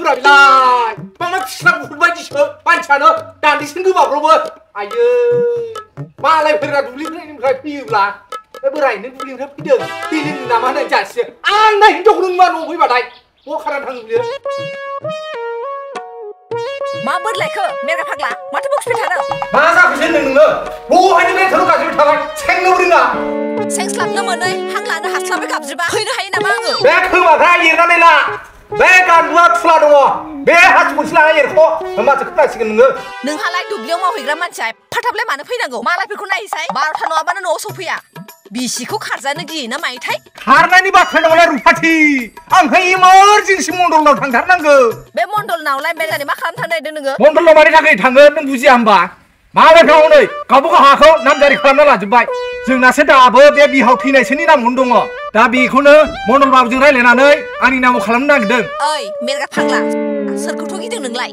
होग्रा बिलाय मामा फिस्ला गुफुरबायदिसो मानसियानो दान्दिसेनो गोबावल'बो आयै मालाय फैग्रा दुब्लिनिफ्राय फैयोब्ला बोराय नों दुब्लिनिफ्राय फैदों दै लोंनो नामा होननानै जासियो आंना हिनजावखौ नुवा न'आव फैबाथाय बखारान थाङो बियो मा बोरलायखो मेरगा फाग्ला माथो बक्सबाय थादों मा जाखोसै नोङो बहायनो बे थोर गाज्रि थाबाय सेंनो रोङा सेंस्लाबनो मोनै हां लानो हास्लाबै गाबज्रिबा फैनो हायो नामा आङो बे खोमाफ्रा एरनानै ला बे गान्दुआ थुला दङ बे हासुखौसो लाना एरख' होमबासो खोनासिगोन नोङो नोंहालाय दुब्लियाव मावहैग्रा मानसिया एफाथाबलाय मानो फैनांगौ मालायफोरखौ नायसाय 12था नङाबानो न'आव सफैया बिसिखौ खारजानो गियोना मायोथाय खारनायनि बाथ्रा नङालाय रुपाथि आंहाय इमारजेन्सि मण्डलनाव थांथारनांगौ बे मण्डलनावलाय बेलानि मा खालामनो थांनो नागिरदों नोङो मण्डलनाव मानि थाखाय थाङो नों बुजिया होमबा माबायदि हनै गावबागाव हाखौ नामजारि खालामना लाजोब्बाय जोंनासो दाबो बे बिहाव थैनायसोनि नामखौनो दङ दा बेखौनो मण्डल बाबुजों रायज्लायनानै आंनि नामाव खालामनो नागिरदों ओइ मेरगा फाग्ला सोरखौथ' गिदों नोंलाय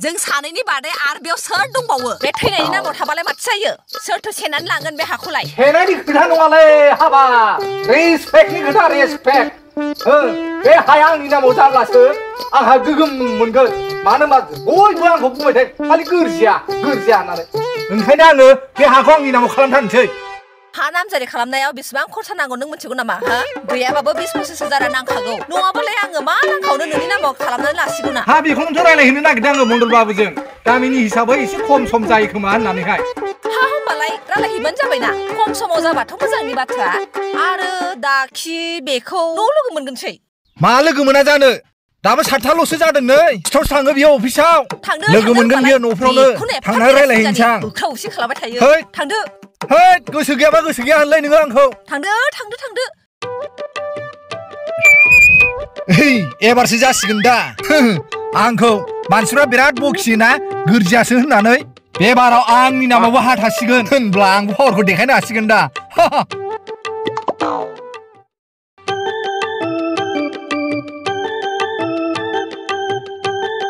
जों सानैनि बादै आरो बेयाव सोर दंबावो बे थैनायनि नामाव थाबालाय माथो जायो सोरथो सेनानै लांगोन बे हाखौलाय सेनायनि खोथा नङालै हाबा रेसपेक्टनि खोथा रेसपेक्ट बे हाया आंनि नामाव जाब्लासो आंहा गोगोम मोनगोन मानो होनबा बयबो आंखौ बुंबाय थायो खालि गोरजिया होननानै ओंखायनो आङो बे हाखौ आंनि नामाव खालामथारनोसै हा नामजारि खालामनायाव बेसेबां खरसा नांगौ नों मिथिगौ नामा हा गैयाबाबो 20-25,000 नांखागौ नङाबालाय आङो मा नांखावनो नोंनि नामाव खालामनानै लासिगौ ना हा बेखौनोथ' रायलायहैनो नागिरदों आङो मण्डल बाबुजों गामिनि हिसाबै एसे खम सम जायो खोमा होननानैहाय हा होमबालाय रायलायहैबानो जाबायना खम समाव जाबाथ' मोजांनि बाथ्रा आरो दाखि बेखौ न' लोगो मोनगोनसै मा लोगो मोना जानो दाबो 7थाल'सो जादों नै स्टर्स थाङो बियो अफिसाव लोगो मोनगोन बियो न'फ्रावनो थांना रायलायहैनोसै आं उख्राव-उसि खालामबाय थायो थांदो हैद गोसो गैयाबा गोसो गैया होनलाय नोङो आंखौ थांदो एबारसो जासिगोन दा आंखौ मानसिफ्रा बिराद बखियोना गोरजियासो होननानै बे बाराव आंनि नामावबो हा थासिगोन होनब्ला आंबो पावारखौ देखायनो हासिगोन दा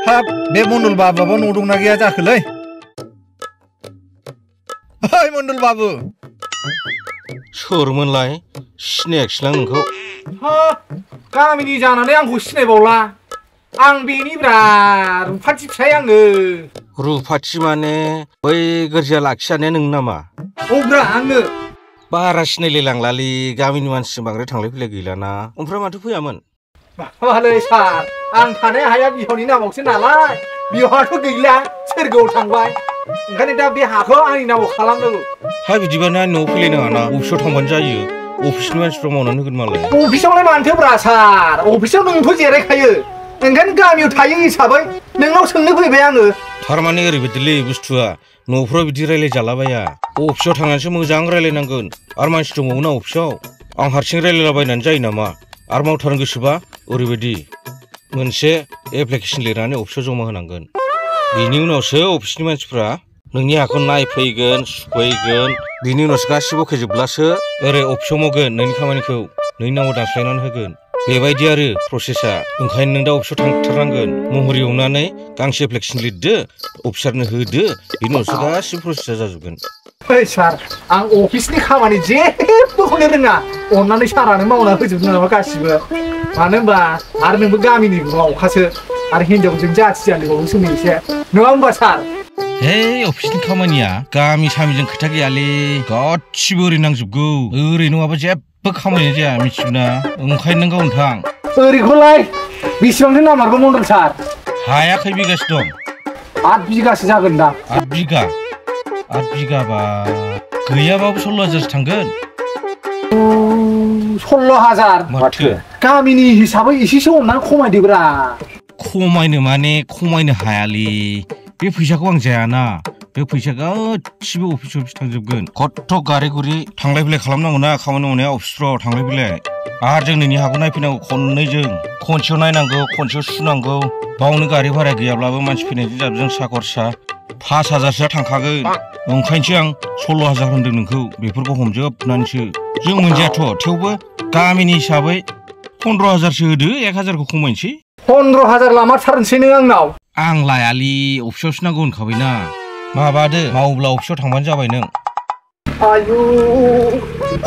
हाब बे मण्डल बाबुआबो न' दंना गैया जाखोलै ओइ मण्डल बाबु सोरमोनलाय सिनायाखिसैलां नोंखौ गामिनि जानानै आंखौ सिनायबावला आं बेनिब्रा रुपाथि फिसाय आङो रुपाथि माने बै गोरजिया लाखिजानाया नों नामा औब्रा आङो बारा सिनायलायलांलालै गामिनि मानसिजों बांद्राय थांलाय फैलाय गैलाना ओमफ्राय माथो फैयामोन माबालै सार आं थानाय हाया बिहावनि नामावसो नालाय बिहावाथ' गैला सोरगोआव थांबाय ओंखायनो दा बे हाखौ आंनि नामाव खालामनांगौ हा बिदिबानो आंनि न'आव फैलायनाङाना अफिसाव थांबानो जायो अफिसनि मानसिफ्रा मावनानै होगोन मालाय अफिसावलाय मानोथोब्रा सार अफिसाव नोंथ' जिरायखायो ओंखायनो गामियाव थायो हिसाबै नोंनाव सोंनो फैबाय आङो थारमाने ओरैबायदिलै बुस्थुआ न'फ्राव बिदि रायलायजालाबाया अफिसाव थांनानैसो मोजां रायलायनांगोन आरो मानसि दंबावोना अफिसाव आं हारसिं रायलायलाबायनानै जायो नामा आरो मावथारनो गोसोबा ओरैबायदि मोनसे एप्लिकेसन लिरनानै अफिसाव जमा होनांगोन बिनि उनावसो अफिसनि मानसिफ्रा नोंनि हाखौ नायफैगोन सुफैगोन बिनि उनावसो गासिबो अकेजोबब्लासो ओरै अफिसाव मावगोन नोंनि खामानिखौ नोंनि नामाव दानस्लायनानै होगोन बेबायदि आरो प्रसेसा ओंखायनो नों दा अफिसाव थांथारनांगोन महर एवनानै गांसे एप्लिकेसन लिरदो अफिसारनो होदो बिनि उनावसो गासिबो प्रसेसा जाजोबगोन सार आं अफिसनि खामानि जेबोखौनो रोङा अन्नानै सारानो मावना होजोबनो नामा गासिबो मानो होनबा आरो नोंबो गामिनि मावखासो आरो हिनजावजों जाथि जालिबावोसो एसे नङा होनबा सार हे अफिसनि खामानिया गामि सामिजों खोथा गैयालै गासिबो ओरै नांजोबगौ ओरै नङाबा जेबो खामानि जाया मिथिगौना ओंखायनो नों गावनो थां ओरैखौलाय बेसेबांथो नामारगौ मण्डल सार हाया खै बिगासो दं 8 बिगासो जागोन दा 8 बिगाबा गैयाबाबो 16,000सो थांगोन 16,000 माथो गामिनि हिसाबै एसेसो अननानै खमायदोब्रा खमायनो माने खमायनो हायालै बे फैसाखौ आं जायाना बे फैसा गासिबो अफिस थांजोबगोन खथ' गारि गुरि थांलाय फैलाय खालामनांगौ ना खामानि मावनाया अफिसफ्राव थांलाय फैलाय आरो जों नोंनि हाखौ नायफैनांगौ खननैजों खनसेयाव नायनांगौ खनसेयाव सुनांगौ बावनो गारि भारा गैयाब्लाबो मानसि फैनायजों जाबजों सा खरसा 5,000सोआ थांखागोन ओंखायनोसो आं 16,000 होनदों नोंखौ बेफोरखौ हमजोबनानैसो जों मोनजायाथ' थेवबो गामिनि हिसाबै 15,000सो होदो 1,000खौ खमायनोसै 15,000 लामारथारनोसै नों आंनाव आं लायालै अफिसावसो नांगौ होनखाबायना माबादो मावब्ला अफिसाव थांबानो जाबाय नों आयु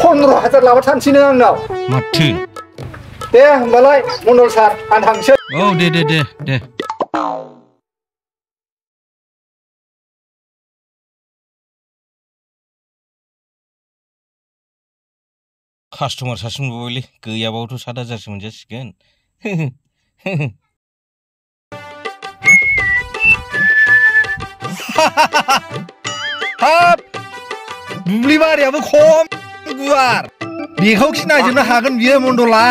15,000 लामारथारनोसै नों आंनाव माथो दे होमबालाय मण्डल सार आं थांसै औ दे कास्टमार सासे मोनबावबायलै गैयाबाबोथ' 7,000सो मोनजासिगोन हाब दुब्लि बारियाबो खम गुवार बेखौ खिनायजोबनो हागोन बियो मण्डला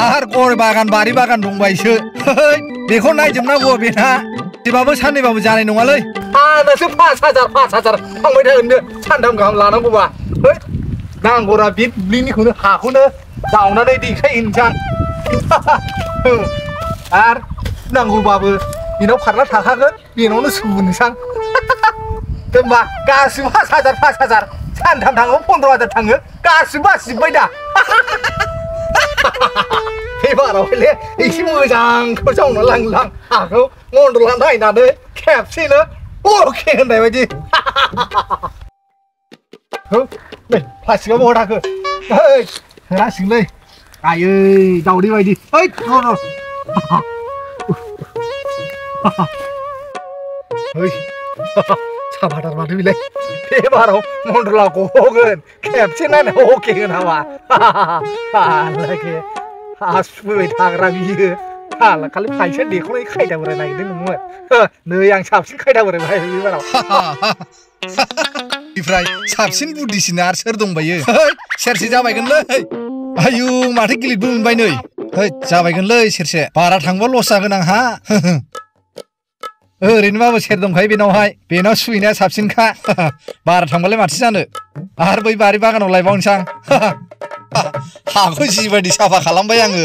आर गय बागान बारि बागान दंबायसो बेखौ नायजोबनांगौ बेना एसेबाबो साननैबाबो जानाय नङालै आंनासो 5,000 थांबाय थागोननो सानथाम गाहाम लानांगौबा नांगौरा बे दुब्लिनिखौनो हाखौनो जावनानै देखायहैनोसां आर नांगौबाबो बेनाव फारला थाखागोन बेनावनो सुनोसां होमबा गासिबो 5,000 सानथाम थाङो 15,000 थाङो गासिबो बासिजोब्बाय दा एबारावहायले एसे मोजांखौ जावना लांलां हाखौ मण्डला नायनानै खेबसेनो अके होननाय बायदि नै प्लास्टिकआ बहा थाखो होनांसिगोनलै आयै दावदै बायदि ओइ साबादार माथो बिलाय एबाराव मण्डला गगोन खेबसे नायनायाव अके होनाबा हालागे हासुबाय थाग्रा बियो हाला खालि फैसा देखौनाय खायदा बोराय नागिरदों नोंमोन नै आं साबसिन खायदा बोराय बाहायबाय एबाराव निफ्राय साबसिन बुद्धिसिन आरो सोर दंबायो सेरसे जाबायगोनलै आयु माथो गिलिरबो मोनबाय नै जाबायगोनलै सेरसे बारा थांबा लस जागोन आंहा ओरैनोबाबो सेर दंखायो बेनावहाय बेनाव सुहैनाया साबसिनखा बारा थांबालाय माथो जानो आरो बै बारि बागानाव लायबावनोसां हाखौ जिबायदि साफा खालामबाय आङो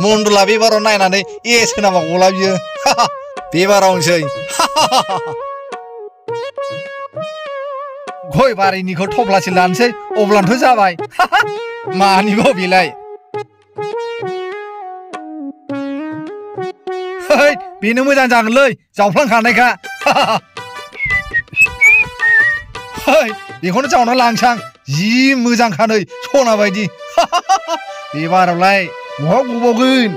मण्डला बेबाराव नायनानै एस होनाबा गला बियो बेबारावनोसै गय बारिनिखौ थफ्लासे लानोसै अब्लानोथ' जाबाय मानिबाव बेलाय बेनो मोजां जागोनलै जावफ्लांखानायखा बेखौनो जावना लांसां जि मोजांखा नै सना बायदि बेबारावलाय बहा गबावगोन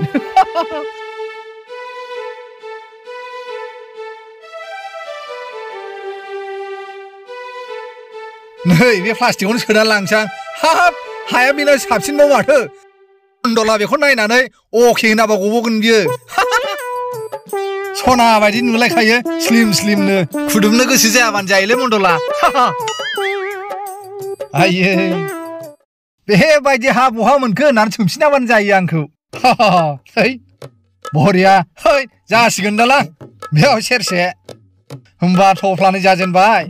नै बे प्लास्टिकआवनो सोना लांसां हाब हाया बेना साबसिनबाव माथो मण्डला बेखौ नायनानै अके होनाबा गबावगोन बियो सना बायदि नुलायखायो स्लिम स्लिमनो खुदुमनो गोसो जायाबानो जायोलै मण्डला आयै बेबायदि हा बहा मोनखो होननानै सोंफिनाबानो जायो आंखौ बरिया जासिगोन दालां बेयाव सेरसे होमबा थफ्लानै जाजेनबाय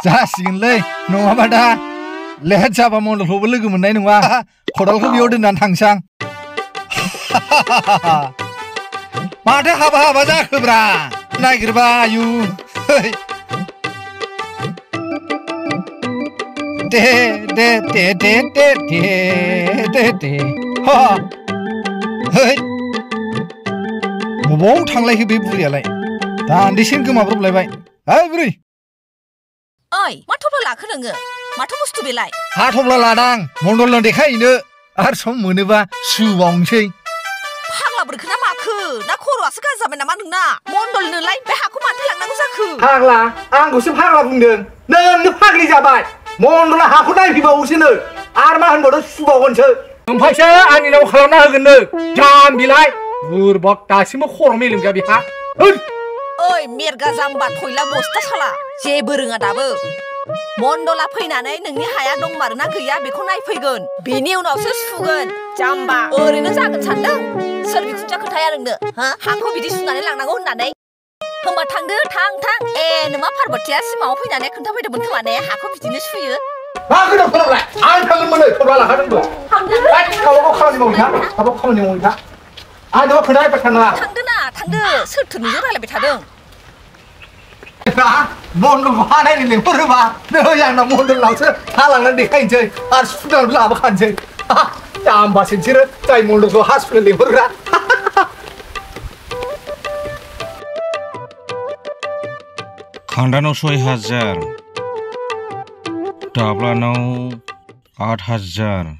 जासिगोनलै नङाबा दा लेट जाबा मण्डलखौबो लोगो मोननाय नङा खदालखौ बेयाव दोननानै थांसां माथो हाबा जाखोब्रा नागिरबा आयु दे दे दे दे दे दे दे बबाव थांलायखो बे बुरियालाय दान्दिसेनो गोमाब्रबलायबाय बुरि ओइ मा थफ्ला लाखो नोङो माथो बुस्थु बेलाय हा थफ्ला लादां मण्डलनो देखायहैनो आरो सम मोनोबा सुबावनोसै फाग्ला बोरखो ना माखो ना खर'आसो गाज्रि जाबाय नामा नोंना मण्डलनोलाय बे हाखौ माथो लांनांगौ जाखो फाग्ला आंखौसो फाग्ला बुंदों नोंनो फाग्लि जाबाय मण्डला हाखौ नायफैबावोसोनो आरो मा होनबावदों सुबावगोनसो ओमफ्रायसो आंनि नाव खालामना होगोननो जाम बिलाय बुरबक दासिमबो खर' मेलेम गैया बिहा ओइ मेरगा जाम्बा थयला बस्था साला जेबो रोङा दाबो मण्डला फैनानै नोंनि हाया दंमारोना गैया बेखौ नायफैगोन बेनि उनावसो सुगोन जाम्बा ओरैनो जागोन सानदों सोर बिखुनजोआ खोथाया नोंनो हाखौ बिदि सुनानै लांनांगौ होननानै होमबा थांदो थां ए नोमा पार्बतीया सिमाङाव फैनानै खोन्थाफैदोंमोन खोमा ने हाखौ बिदिनो सुयो मा खोनालाय आं थांगोनमोन थब्ला लाखादोंबो गावबागाव खामानि मावहैथा गावबागाव खामानि मावहैथा आं नोंखौ खोन्थाबाय थानाङा थांदो ना थांदो सोरथो नोंजों रायलायबाय थादों मण्डलखौ हा नायनो लेंहरोबा नै आंना मण्डलनावसो हा लांनानै देखायनोसै आरो सुनानै लाबोखानोसै जाम्बासो नोंसोरो जाय मण्डलखौ हा सुनो लेंहरग्रा खान्दानाव 6,000 दाब्लानाव 8,000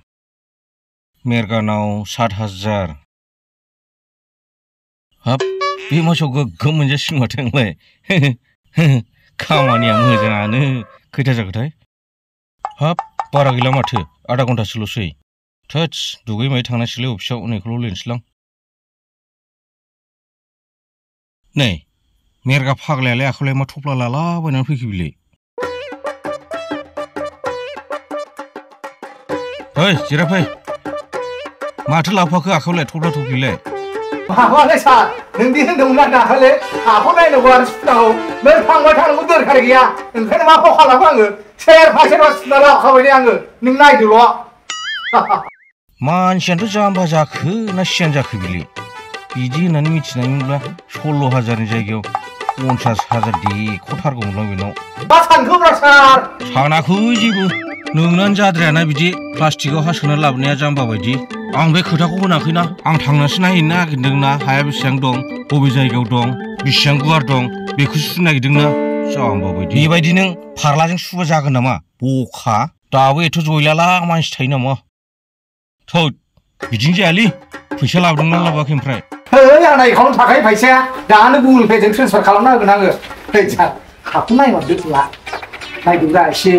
मेरगानाव 7,000 हाब बे मोसौ गोग्गोम मोनजासिगोन माथो नोंलाय खामानिया मोजाङानो खैथा जाखोथाय हाब बारा गैला माथो आधा घन्टासोल'सै थोस दुगैमाय थांनांसिगोनलै अफिसाव उनैखौल' लिरनोसैलां नै मेरगा फाग्लायालाय आखायावलाय मा थफ्ला लालाबायनानै फैखो बिलाय ओइ जिराफै माथो लाफाखो आखायावलाय थफ्ला थफ्लिलाय माबालै सार नोंदि होनदोंमोन ना दाखालि आखौ नायनांगौ आरो सुनांगौ नों थांबाय थानांगौ दरखार गैया ओंखायनो मा फाव खालामखो आङो सेरफा सुना लाखाबाय दे आङो नों नायदोल' मानसियानोथ' जाम्बा जाखो ना सियान जाखो बिलाय बिदि होननानै मिथिनायमोनब्ला 16,000नि जायगायाव 50,000 देख'थारगौमोनलां बेनाव मा सानखोब्रा सार सानाखै जेबो नोंनानो जाद्रायाना बिदि प्लास्टिकआव हा सोना लाबोनाया जाम्बा बायदि आं बे खोथाखौ होनाखैना आं थांनासो नायहैनो नागिरदोंना हाया बेसेबां दं बबे जायगायाव दं बेसेबां गुवार दं बेखौसो सुनो नागिरदोंना जाम्बा बायदि बेबायदि नों फारलाजों सुबा जागोन नामा बखा दाबो एथ' जयलाला मानसि थायो नामा थोद बिदिनो जायालै फैसा लाबोदोंना लाबोआखै ओमफ्राय hey आंना एकाउन्ट थाखायो फैसाया दानो गुगोल पे जों ट्रेन्सफार खालामना होगोन आङो hey सार हाखौ नायहरदोला नायदोब्रा एसे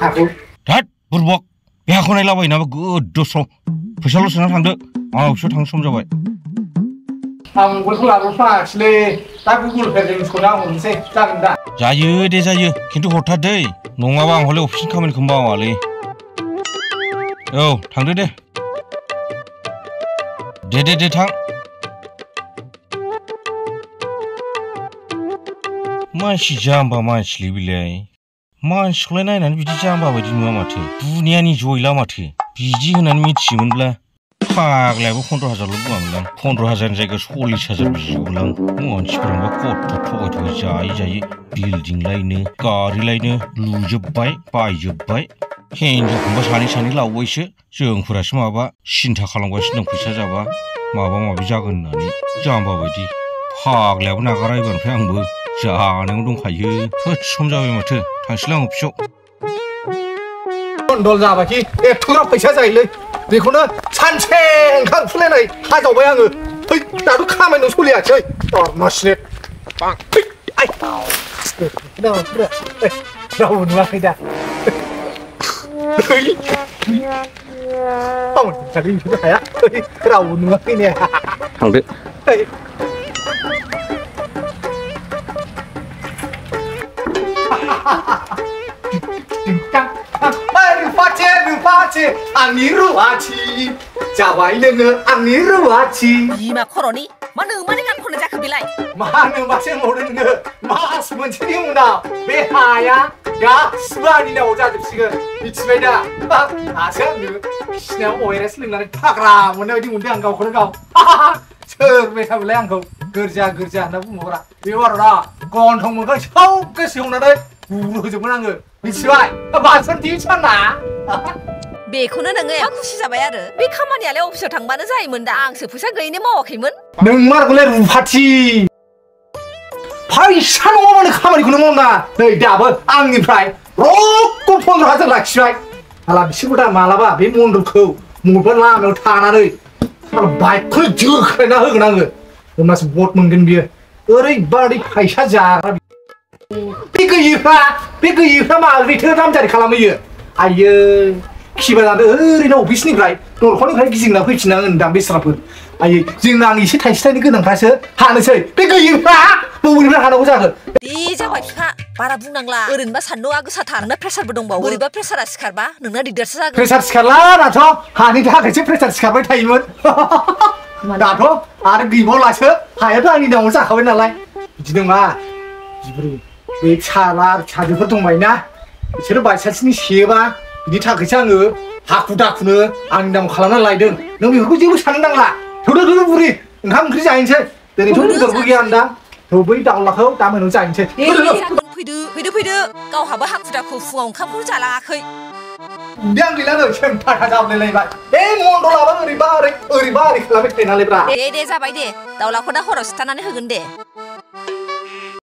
हाखौ धत बुरबक बे हाखौ नायलाबायनाबो गोदोस्र फैसाल' सोना थांदो आं अफिसाव थांनो सम जाबाय आं मबाइलखौ लाबोफ्लाङाखिसैलै दा गुगोल पे जों सोना हरनोसै जागोन दा जायो दे जायो खिन्थु हरथार दै नङाबा आं हले अफिसनि खामानिखौ मावालै औ थांदो दे थां मानसि जाम्बा मानसिलै बिलाय मानसिखौलाय नायनानै बिदि जाम्बा बायदि नुवा माथो दुनियानि जयला माथो बिदि होननानै मिथियोमोनब्ला फाग्लायाबो 15,000ल' बुङामोनलां 15,000नि जायगायाव 40,000 बिगौलां मानसिफोराबा कत थगाय जायै बिल्डिं लायनो गारि लायनो लुजोब्बाय बायजोब्बाय हिनजावखौबा सानै लावबायसो जोंफोरासो माबा सिन्था खालामगासिनो दं फैसा जाबा माबा माबि जागोन होननानै जाम्बा बायदि फाग्लायाबो नागारा एबारनिफ्राय आंबो जानायाव दंखायो होद सम जाबाय माथो थांसैलां अफिसाव कन्डल जाबाखि एथ'ग्राब फैसा जायोलै बेखौनो सानसे ओंखाम खुलायनाय हाजावबाय आङो है दाथ' खामानियाव सोलियासै मासिनेट रावबो नुवाखै दा हाया रावबो नुवाखै ने थांदो रुपाथि आंनि रुवाथि जाबाय नोङो आंनि रुवाथि बिमा खर'नि मा नोंमानि गान खननाय जाखो बेलाय मानो मासो होनबावदों नोङो मास मोनसेनि उनाव बे हाया गासिबो आंनि नामाव जाजोबसिगोन मिथिबाय दा दासो आङो बिसिनायाव अयरास लोंनानै थाग्रा मोननाय बायदि मोनदों आं गावखौनो गाव सोर मेथाबोलाय आंखौ गोरजा होनना बुंहरा बेबार ना गन्थं मोखां सबखौ सेवनानै गुरहोजोबगोन आङो मिथिबाय बासन्थि साना बेखौनो नोङो एफा खुसि जाबाय आरो बे खामानियालाय अफिसाव थांबानो जायोमोन दा आंसो फैसा गैयैनि मावाखैमोन नों मारगौलै रुपाथि फैसा नङाबानो खामानिखौनो मावना नै दाबो आंनिफ्राय रक्क 15,000 लाखिबाय आला बिसोरबो दा मालाबा बे मन्दलखौ मबेबा लामायाव थानानै बाइकखौनो जोख्लायना होगोन आङो होमबासो भट मोनगोन बियो ओरैबादि फैसा जाग्रा बे गैयिफ्रा माबोरैथो नामजारि खालामहैयो आइयो खिबा जादों ओरैनो अफिसनिफ्राय दरखंनिफ्राय गिदिंना फैफिननांगोन दां बेस्राफोर आइयो जोंना आं एसे थाइसे थाइनै गोनांफ्रासो हानोसै बे गैयिफ्रा बबेनिफ्राय हानांगौ जाखो दे जाबाय बिफा बारा बुंनांला ओरैनोबा सान्दुंआ गोसाथार नोंना प्रेसारबो दंबावो बोरैबा प्रेसारा सिखारबा नोंना दिगदारसो जागोन प्रेसार सिखारला दाथ' हानि थाखायसो प्रेसार सिखारबाय थायोमोन दाथ' आरो गैबावलासो हायाथ' आंनि नामाव जाखाबाय नालाय बिदि नङा जिब्रै बे फिसाला फिसाजोफोर दंबाय ना बिसोरो बायसान्सनि सेबा बिनि थाखायसो आङो हाखु दाखुनो आंनि नाम खालामना लायदों नों बेफोरखौ जेबो साननो नांला थौदो बुरि ओंखाम ओंख्रि जाहैनोसै दिनैथ' बेदरबो गैया होनदां थौ बै दाउलाखौ दा मोनाव जाहैनोसै फैदो गावहाबो हाखु दाखु फुङाव ओंखामखौनो जालाङाखै उदै आं गैला नै सेन्टार जाबलायलायबाय बे मन्दलाबो ओरैबा ओरै खालामबाय थायो नालाय ब्रा दे जाबाय दे दाउलाखौ दा हराव सिथारनानै होगोन दे